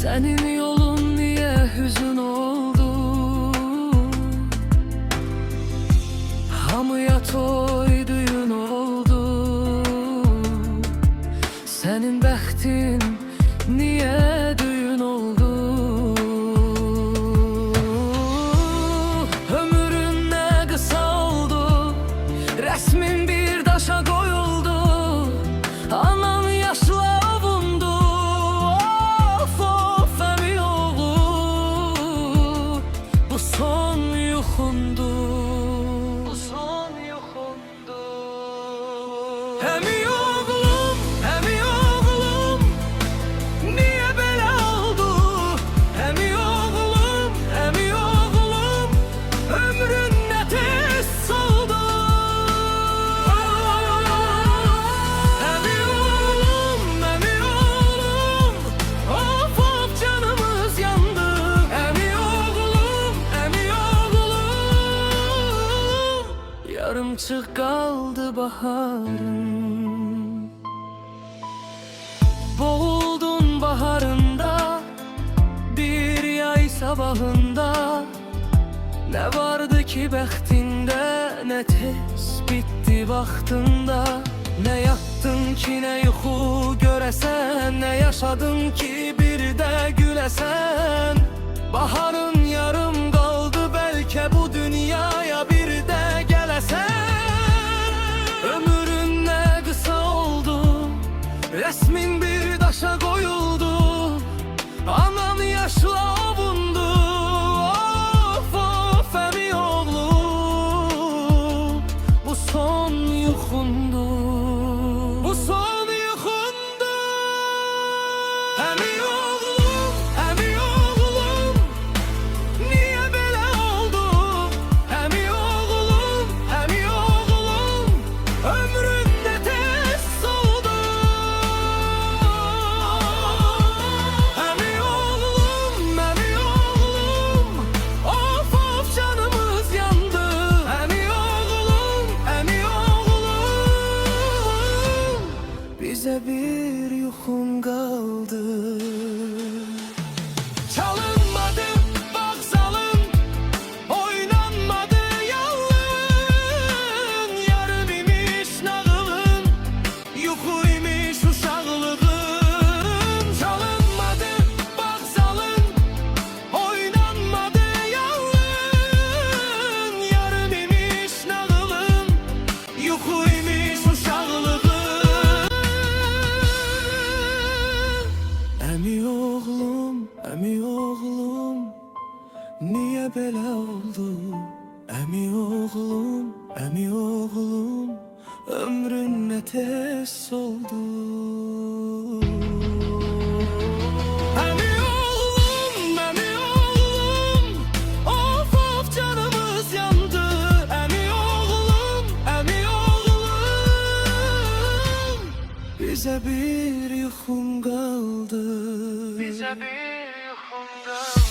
Senin yolun niye hüzün oldu? Hamıya toy düğün oldu. Senin bəxtin niye düğün oldu? Ömrün ne kısa oldu, resmin bir daşa koyuldu. Anam yaşla avundu, of of emi oğlu. Bu son yuxundu, bu son yuxundu. Emi oğlum, emi oğlum, niye belə oldu? Emi oğlum, emi oğlum, ömrün ne tez soldu. Emi oğlum, of of canımız yandı. Emi oğlum, yarımçıq kaldı baharın. Boğuldun baharında, bir yay sabahında. Ne vardı ki bəxtində, ne tez bitti vaxtında. Ne yattın ki ne yuxu görəsən, ne yaşadın ki bir də güləsən. Baharın yarım qaldı, bəlkə bu dünyaya bir də gələsən. Ömrün ne kısa oldu, resmin bir daşa koyuldu. Anan yaşla ovundu, of of emi oğlu. Bu son yuxundu, bu son yuxundu. Emi oğlum, niye belə oldu? Emi oğlum, ömrün ne tez soldu. Emi oğlum, of of canımız yandı. Emi oğlum, bize bir yuxum kaldı. Çalınmadı vokzalın, oynanmadı yallın. Yarım imiş nağılın, yuxu imiş uşaqlığın. Çalınmadı vokzalın, oynanmadı yallın. Yarım imiş nağılın, yuxu imiş uşaqlığın. Emi oğlum, niye belə oldu? Emi oğlum, ömrün ne tez soldu. Emi oğlum, of of canımız yandı. Emi oğlum, bize bir yuxum kaldı. Bize bir yuxum kaldı.